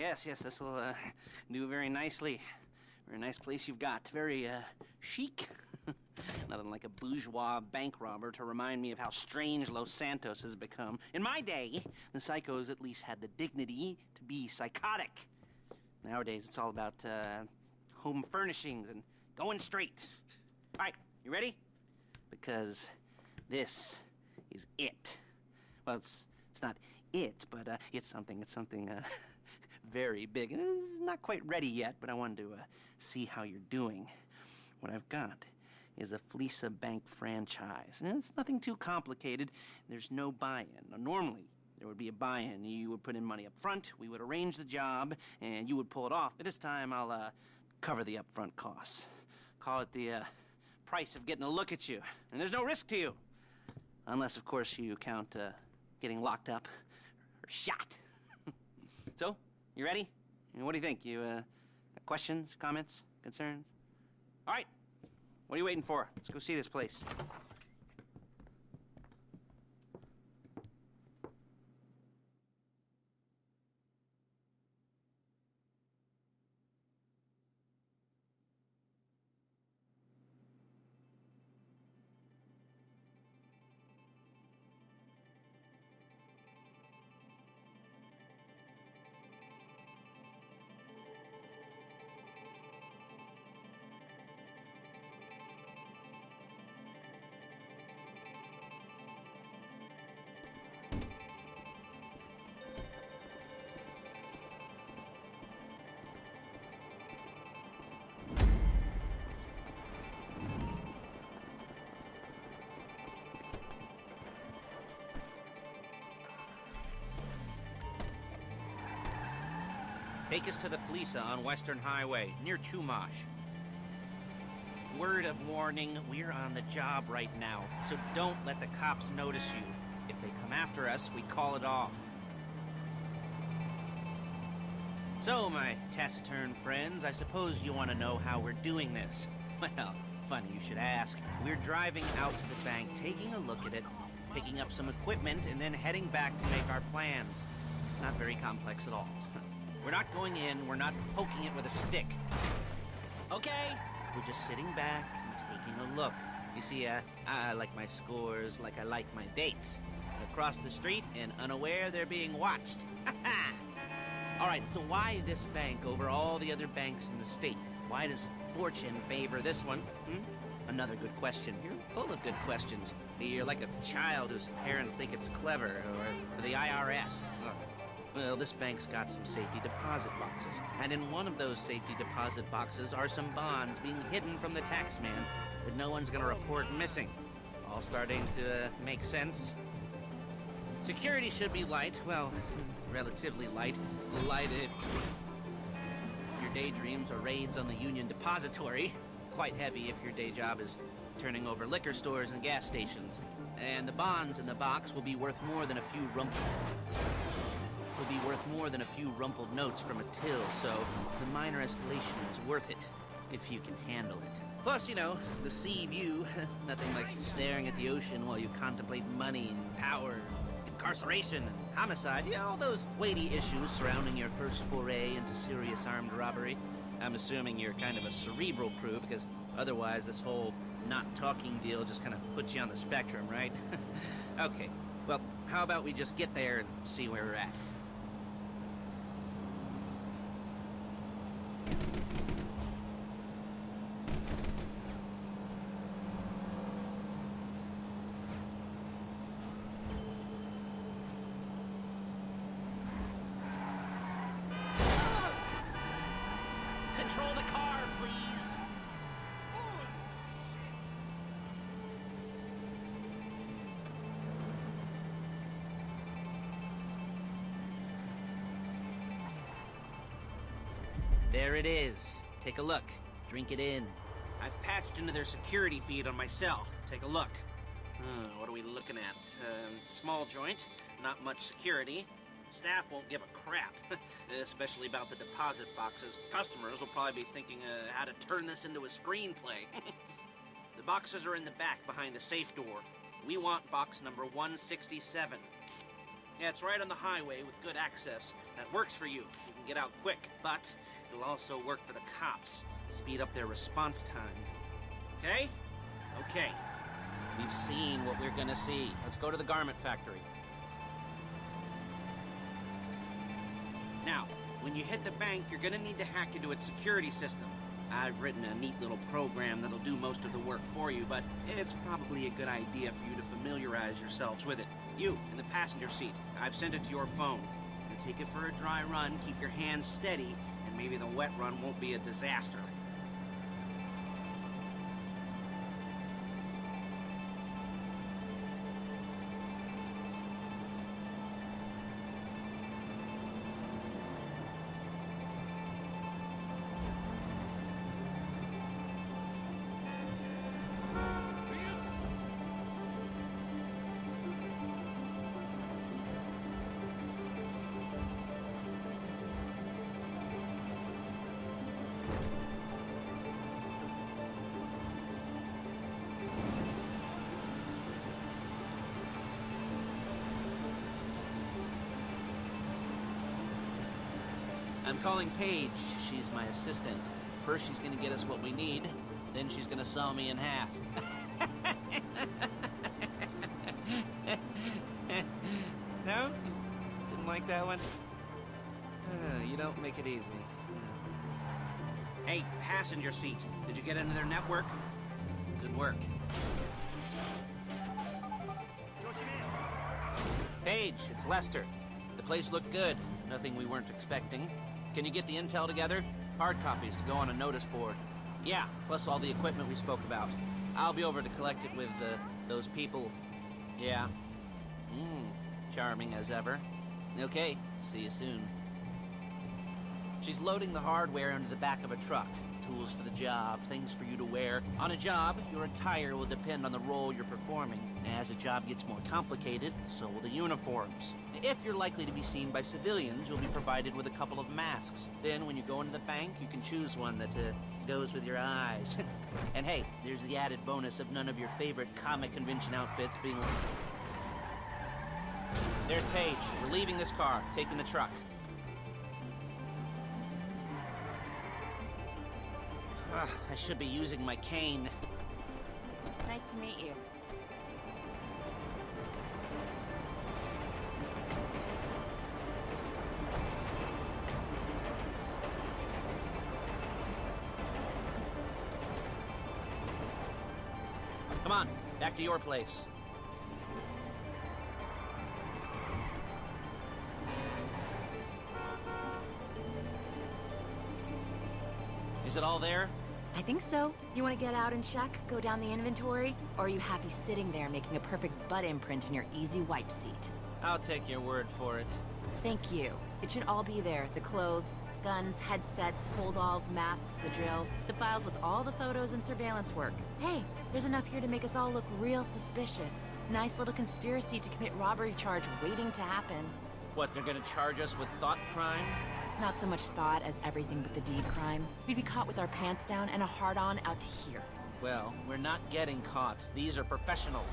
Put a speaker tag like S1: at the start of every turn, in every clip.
S1: yes, this'll do very nicely. Very nice place you've got. Very chic. Nothing like a bourgeois bank robber to remind me of how strange Los Santos has become. In my day, the psychos at least had the dignity to be psychotic. Nowadays, it's all about home furnishings and going straight. All right, you ready? Because this is it. Well, it's not it, but it's something very big. It's not quite ready yet, but I wanted to see how you're doing. What I've got is a Fleesa Bank franchise. And it's nothing too complicated. There's no buy-in. Now, normally, there would be a buy-in. You would put in money up front, we would arrange the job, and you would pull it off. But this time, I'll cover the upfront costs. Call it the price of getting a look at you. And there's no risk to you. Unless, of course, you count getting locked up or shot. So, you ready? What do you think? You got questions, comments, concerns? All right. What are you waiting for? Let's go see this place. Take us to the Fleesa on Western Highway, near Chumash. Word of warning, we're on the job right now, so don't let the cops notice you. If they come after us, we call it off. So, my taciturn friends, I suppose you want to know how we're doing this. Well, funny you should ask. We're driving out to the bank, taking a look at it, picking up some equipment, and then heading back to make our plans. Not very complex at all. We're not going in, we're not poking it with a stick. Okay? We're just sitting back and taking a look. You see, I like my scores like I like my dates. Across the street and unaware they're being watched. Alright, so why this bank over all the other banks in the state? Why does fortune favor this one? Another good question. You're full of good questions. You're like a child whose parents think it's clever, or the IRS. Well, this bank's got some safety deposit boxes, and in one of those safety deposit boxes are some bonds being hidden from the tax man that no one's gonna report missing. All starting to make sense? Security should be light, well, relatively light. Light if your daydreams are raids on the Union Depository. Quite heavy if your day job is turning over liquor stores and gas stations. And the bonds in the box will be worth more than a few rumpled notes from a till, so the minor escalation is worth it, if you can handle it. Plus, you know, the sea view, nothing like staring at the ocean while you contemplate money and power, incarceration and homicide, you know, all those weighty issues surrounding your first foray into serious armed robbery. I'm assuming you're kind of a cerebral crew, because otherwise this whole not talking deal just kind of puts you on the spectrum, right? Okay, well, how about we just get there and see where we're at? Control the car, please! There it is. Take a look. Drink it in. I've patched into their security feed on my cell. Take a look. What are we looking at? Small joint, not much security. Staff won't give a crap, especially about the deposit boxes. Customers will probably be thinking how to turn this into a screenplay. The boxes are in the back behind a safe door. We want box number 167. Yeah, it's right on the highway with good access. That works for you. You can get out quick, but it'll also work for the cops. Speed up their response time. Okay? Okay. We've seen what we're gonna see. Let's go to the garment factory. Now, when you hit the bank, you're gonna need to hack into its security system. I've written a neat little program that'll do most of the work for you, but it's probably a good idea for you to familiarize yourselves with it. You, in the passenger seat, I've sent it to your phone. You take it for a dry run, keep your hands steady, and maybe the wet run won't be a disaster. I'm calling Paige. She's my assistant. First she's gonna get us what we need, then she's gonna saw me in half. No? Didn't like that one? You don't make it easy. Hey, passenger seat. Did you get into their network? Good work. Paige, it's Lester. The place looked good. Nothing we weren't expecting. Can you get the intel together? Hard copies to go on a notice board. Yeah, plus all the equipment we spoke about. I'll be over to collect it with, those people. Yeah. Charming as ever. Okay, see you soon. She's loading the hardware into the back of a truck. Tools for the job, things for you to wear. On a job, your attire will depend on the role you're performing. As the job gets more complicated, so will the uniforms. If you're likely to be seen by civilians, you'll be provided with a couple of masks. Then, when you go into the bank, you can choose one that goes with your eyes. And hey, there's the added bonus of none of your favorite comic convention outfits being like... There's Paige. We're leaving this car, taking the truck. I should be using my cane.
S2: Nice to meet you.
S1: Come on, back to your place. Is it all there?
S2: I think so. You want to get out and check? Go down the inventory? Or are you happy sitting there making a perfect butt imprint in your easy wipe seat?
S1: I'll take your word for it.
S2: Thank you. It should all be there. The clothes, guns, headsets, holdalls, masks, the drill. The files with all the photos and surveillance work. Hey, there's enough here to make us all look real suspicious. Nice little conspiracy to commit robbery charge waiting to happen.
S1: What, they're gonna charge us with thought crime?
S2: Not so much thought as everything but the deed crime. We'd be caught with our pants down and a hard-on out to here.
S1: Well, we're not getting caught. These are professionals.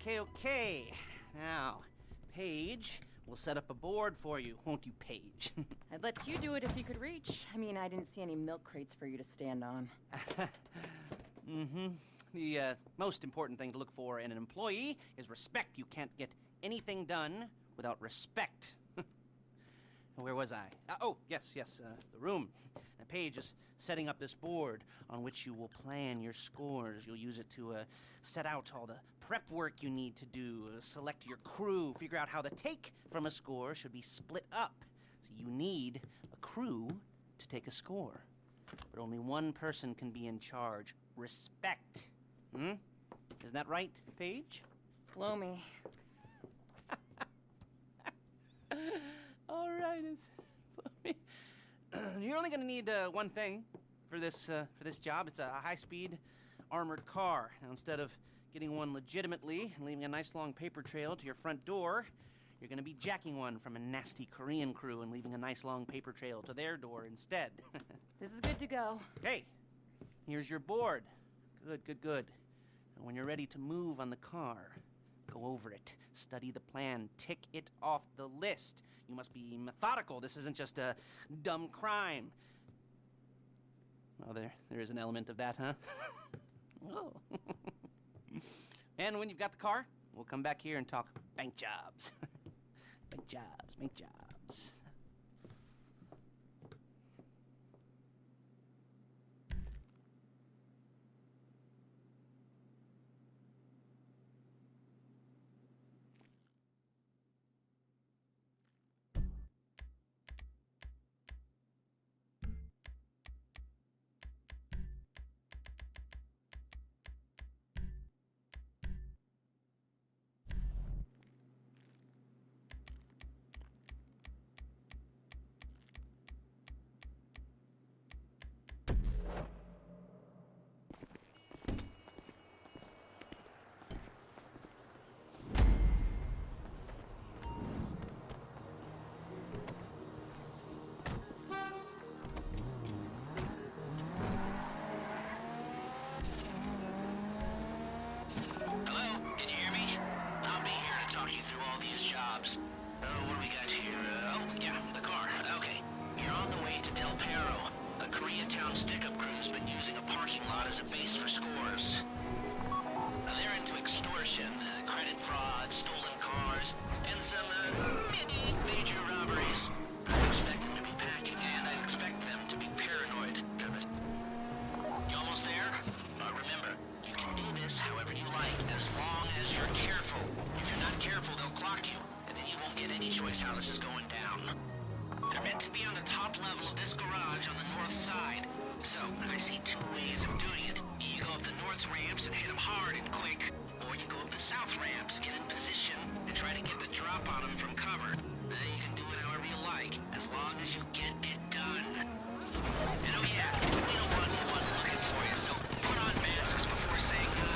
S1: Okay. Now, Paige, we'll set up a board for you, won't you, Paige?
S2: I'd let you do it if you could reach. I mean, I didn't see any milk crates for you to stand on.
S1: The most important thing to look for in an employee is respect. You can't get anything done without respect. Where was I? Yes, the room. Paige is setting up this board on which you will plan your scores. You'll use it to set out all the prep work you need to do, select your crew, figure out how the take from a score should be split up. So you need a crew to take a score. But only one person can be in charge. Respect. Isn't that right, Paige?
S2: Blow me.
S1: All right, you're only gonna need one thing. for this job. It's a high-speed armored car. Now, instead of getting one legitimately and leaving a nice long paper trail to your front door, you're gonna be jacking one from a nasty Korean crew and leaving a nice long paper trail to their door instead.
S2: This is good to go.
S1: Hey, here's your board. Good, good, good. And when you're ready to move on the car, go over it, study the plan, tick it off the list. You must be methodical. This isn't just a dumb crime. Well, there is an element of that, huh? Oh. And when you've got the car, we'll come back here and talk bank jobs. Bank jobs, bank jobs. Jobs. Oh, what do we got here? Oh, yeah, the car. Okay. You're on the way to Del Perro. A Koreatown stick-up crew's been using a parking lot as a base for scores. They're into extortion, credit fraud, stolen cars, and some, mini major robberies. I expect them to be packing, and I expect them to be paranoid. You almost there? Remember, you can do this however you like, as long as you're careful. If you're not careful, they'll clock you, and then you won't get any choice how this is going down. They're meant to be on the top level of this garage on the north side. So, I see two ways of doing it. You go up the north ramps and hit them hard and quick, or you go up the south ramps, get in position, and try to get the drop on them from cover. You can do it however you like, as long as you get it done. And oh yeah, we don't want anyone looking for you, so put on masks before saying hi.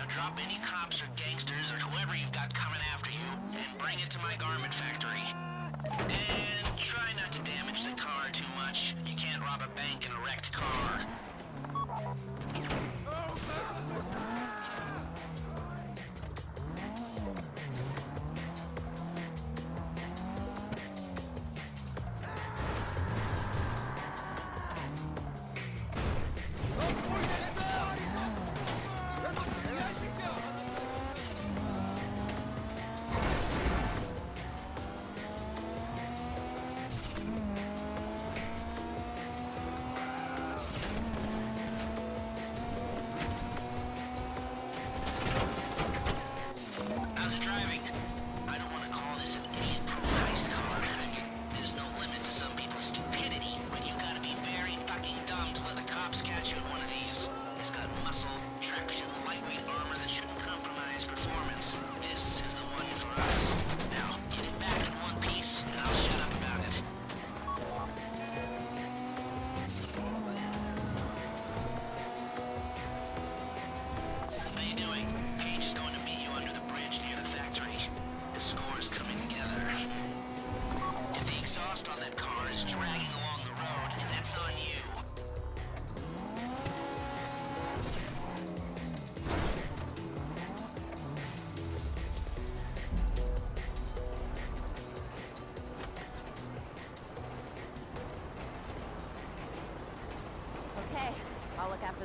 S1: Drop any cops or gangsters or whoever you've got coming after you, and bring it to my garment factory. And try not to damage the car too much. You can't rob a bank in a wrecked car.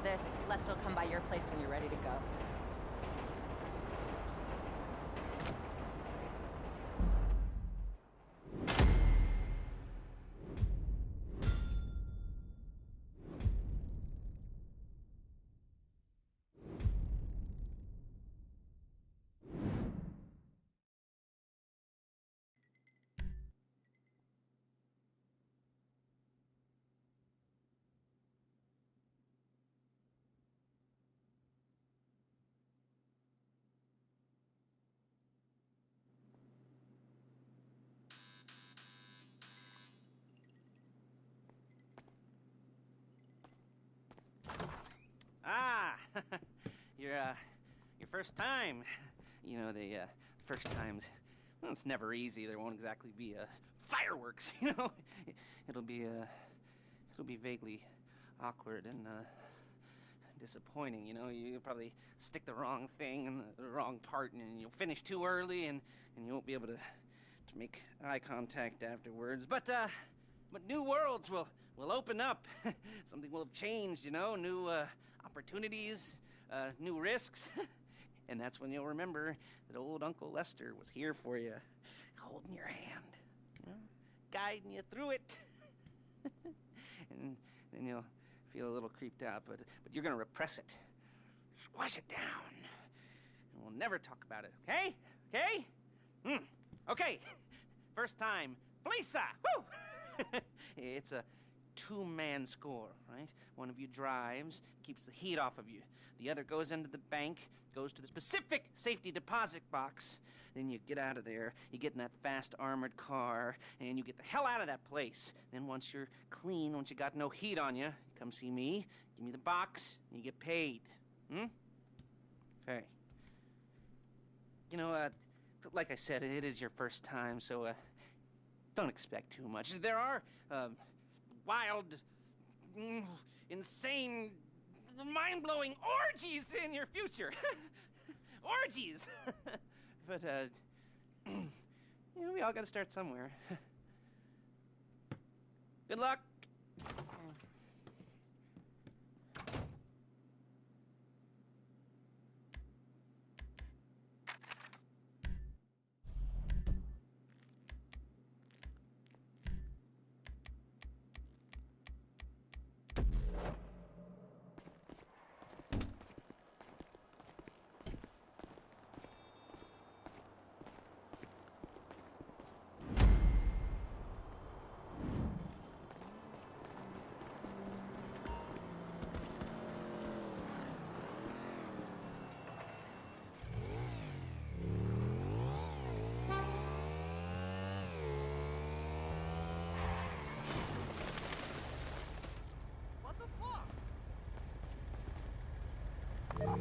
S2: this. Lester will come by your place when you're ready to go.
S1: Ah, your first time. You know, the first times, well, it's never easy. There won't exactly be fireworks, you know. It'll be vaguely awkward and disappointing, you know. You'll probably stick the wrong thing in the wrong part, and you'll finish too early, and you won't be able to make eye contact afterwards. But new worlds will open up. Something will have changed, you know. New opportunities, new risks. And that's when you'll remember that old Uncle Lester was here for you, holding your hand, you know, guiding you through it. And then you'll feel a little creeped out, but you're gonna repress it, squash it down, and we'll never talk about it. Okay? Okay? Okay. First time, Lisa. Woo! It's a two-man score, right? One of you drives, keeps the heat off of you. The other goes into the bank, goes to the specific safety deposit box. Then you get out of there, you get in that fast armored car, and you get the hell out of that place. Then once you're clean, once you got no heat on you, come see me, give me the box, and you get paid. Okay. You know, like I said, it is your first time, so don't expect too much. There are wild, insane, mind-blowing orgies in your future. Orgies! But, you know, we all gotta start somewhere. Good luck!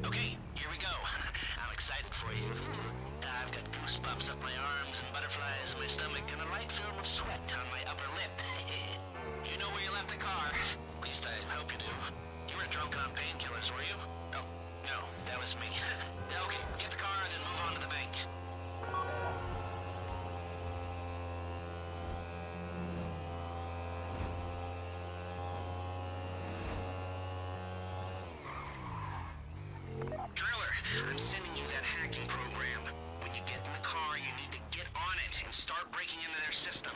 S1: Okay, here we go. I'm excited for you. I've got goosebumps up my arms and butterflies in my stomach and a light film of sweat on my upper lip. You know where you left the car? At least I hope you do. You were drunk on painkillers, were you? No, that was me. Okay, get the car and then move on to the bank. Driller, I'm sending you that hacking program. When you get in the car, you need to get on it and start breaking into their system.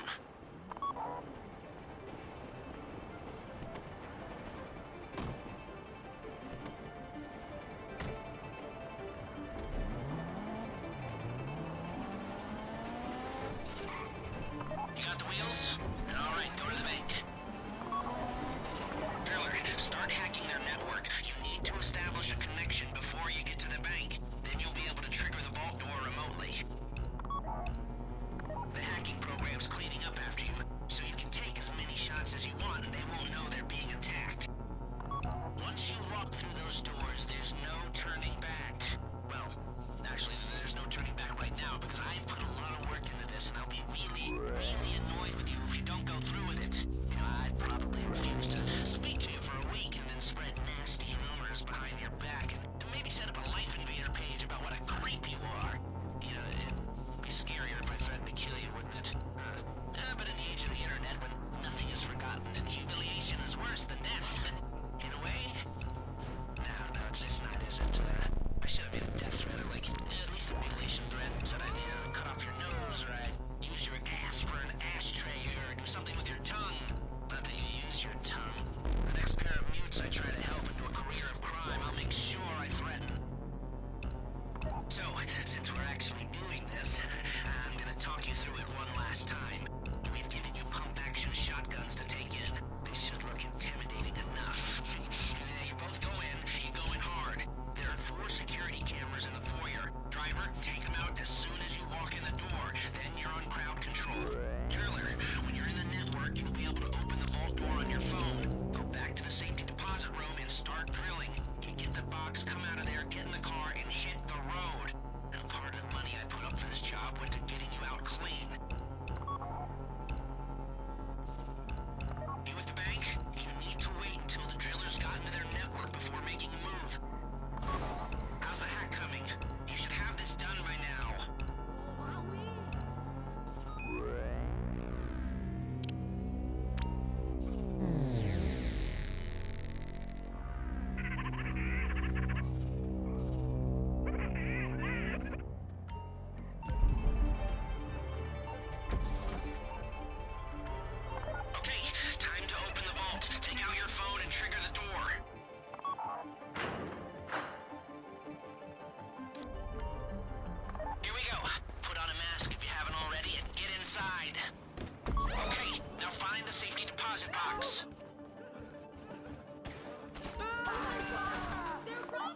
S1: safety deposit box.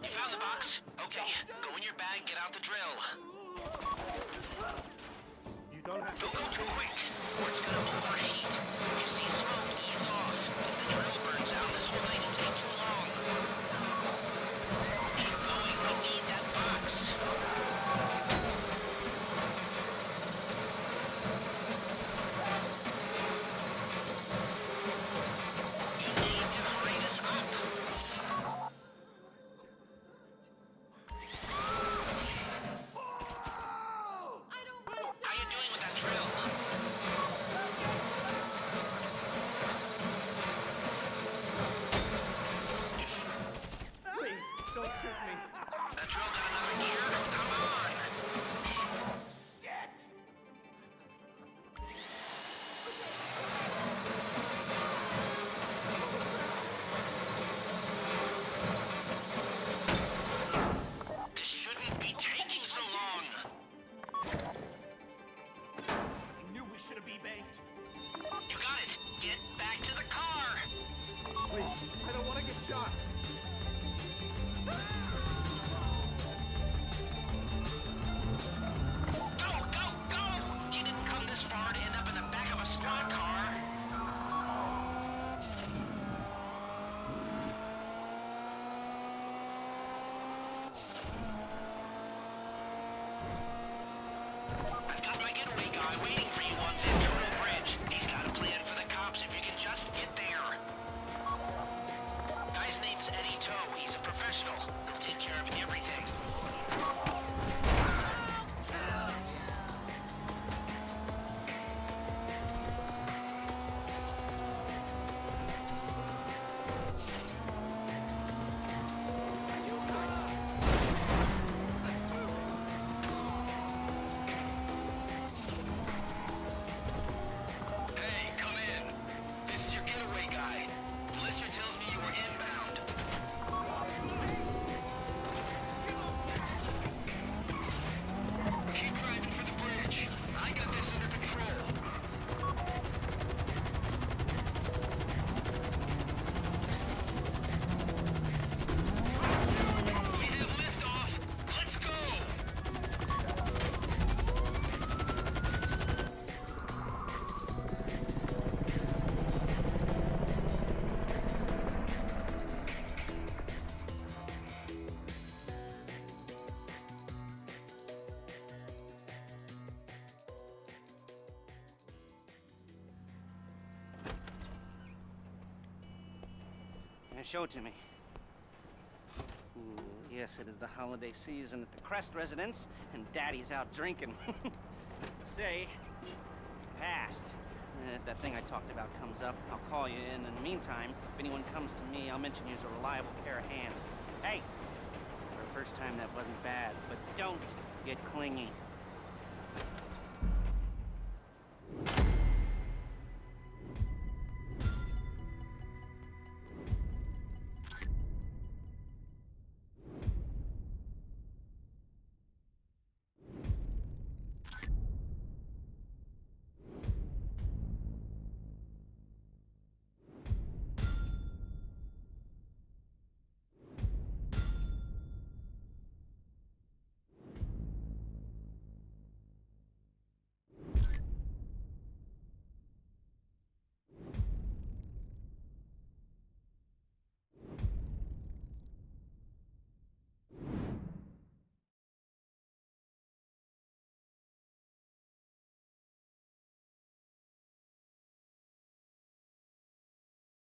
S1: You found the box? Okay, go in your bag, get out the drill.
S3: You don't have to.
S1: Don't go too quick, or it's gonna overheat. If you see smoke, ease off. If the drill burns out, this whole thing will take too long. Keep going, we need that box. You need to hurry this up. How you doing with that drill?
S3: Please, don't shoot me.
S1: That drill got another gear? Come on!
S3: Shit!
S1: This shouldn't be taking so long.
S3: I knew we should have e-banked.
S1: You got it. Get back to the car.
S3: Please, I don't want to get shot.
S1: Go, go, go! You didn't come this far to end up in the back of a squad car. I've got my getaway guy waiting for you on Zancudo Bridge. He's got a plan for the cops if you can just get there. Guy's name's Eddie Toe. He's a professional. He'll take care of everything. Hey, come in. This is your getaway guy. The lister tells me you were inbound. Keep driving for the bridge. I got this under control. We have liftoff. Let's go. Show it to me. Ooh, yes, it is the holiday season at the Crest residence, and Daddy's out drinking. Say, you passed. If that thing I talked about comes up, I'll call you in. In the meantime, if anyone comes to me, I'll mention you as a reliable pair of hands. Hey, for the first time that wasn't bad, but don't get clingy.